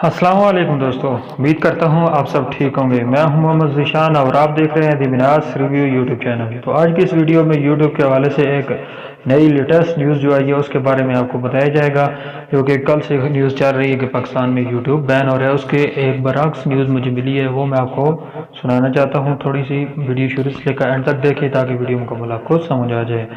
अस्सलाम वालेकुम दोस्तों, उम्मीद करता हूँ आप सब ठीक होंगे। मैं हूं मोहम्मद ज़ीशान और आप देख रहे हैं दी मिनास रिव्यू यूट्यूब चैनल। तो आज की इस वीडियो में यूट्यूब के हवाले से एक नई लेटेस्ट न्यूज़ जो आई है उसके बारे में आपको बताया जाएगा, जो कि कल से न्यूज़ चल रही है कि पाकिस्तान में यूट्यूब बैन हो रहा है। उसके एक बरअक्स न्यूज़ मुझे मिली है, वो मैं आपको सुनाना चाहता हूँ। थोड़ी सी वीडियो शुरू से लेकर एंड तक देखें ताकि वीडियो मुकम्मल आपको समझ आ जाए।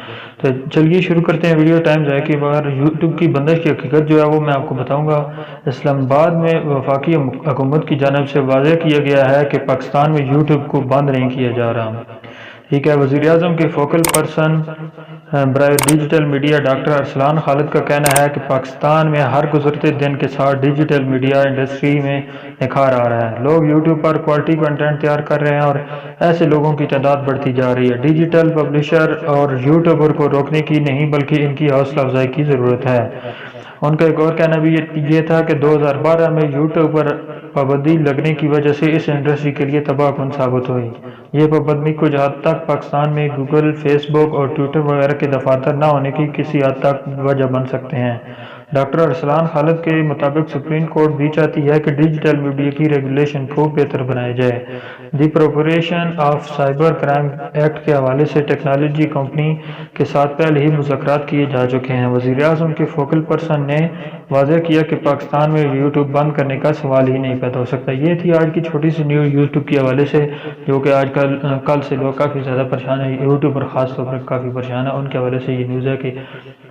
तो चलिए शुरू करते हैं। वीडियो टाइम जाए के बगैर यूट्यूब की बंदिश की हकीकत जो है वो मैं आपको बताऊँगा। इस्लामाबाद में वफाकी हुकूमत की जानिब से वाज़ेह किया गया है कि पाकिस्तान में यूट्यूब को बंद नहीं किया जा रहा। ठीक है, वज़ीर आज़म के फोकल पर्सन बराए digital media doctor Arsalan Khalid का कहना है कि पाकिस्तान में हर गुजरते दिन के साथ डिजिटल मीडिया इंडस्ट्री में निखार आ रहा है। लोग यूट्यूब पर क्वालिटी कंटेंट तैयार कर रहे हैं और ऐसे लोगों की तादाद बढ़ती जा रही है। डिजिटल पब्लिशर और यूट्यूबर को रोकने की नहीं बल्कि इनकी हौसला अफजाई की ज़रूरत है। उनका एक और कहना भी ये था कि 2012 में यूट्यूब पर पाबंदी लगने की वजह से इस इंडस्ट्री के लिए तबाहकुन साबित हुई। ये पाबंदी कुछ हद तक पाकिस्तान में गूगल, फेसबुक और ट्विटर वगैरह के दफातर न होने की किसी हद तक वजह बन सकते हैं। डॉक्टर अरसलान खालिद के मुताबिक सुप्रीम कोर्ट भी चाहती है कि डिजिटल मीडिया की रेगुलेशन को बेहतर बनाया जाए। दी प्रोपोरेशन ऑफ साइबर क्राइम एक्ट के हवाले से टेक्नोलॉजी कंपनी के साथ पहले ही मुज़ाकरात किए जा चुके हैं। वज़ीर आज़म के फोकल पर्सन ने वाज़ेह किया कि पाकिस्तान में यूट्यूब बंद करने का सवाल ही नहीं पैदा हो सकता। ये थी आज की छोटी सी न्यूज़ यूट्यूब के हवाले से, जो कि आजकल कल से लोग काफ़ी ज़्यादा परेशान है। यूट्यूब पर ख़ास तौर पर काफ़ी परेशान है। उनके हवाले से ये न्यूज़ है कि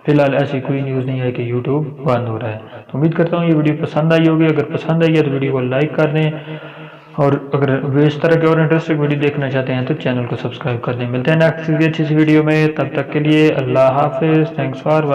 फ़िलहाल ऐसी कोई न्यूज़ नहीं है कि यूट्यूब बंद हो रहा है। तो उम्मीद करता हूँ ये वीडियो पसंद आई होगी। अगर पसंद आई है तो वीडियो को लाइक कर दें, और अगर इस तरह के और इंटरेस्टिंग वीडियो देखना चाहते हैं तो चैनल को सब्सक्राइब कर दें। मिलते हैं नेक्स्ट अच्छी सी वीडियो में, तब तक के लिए अल्लाह हाफिज़। Thanks for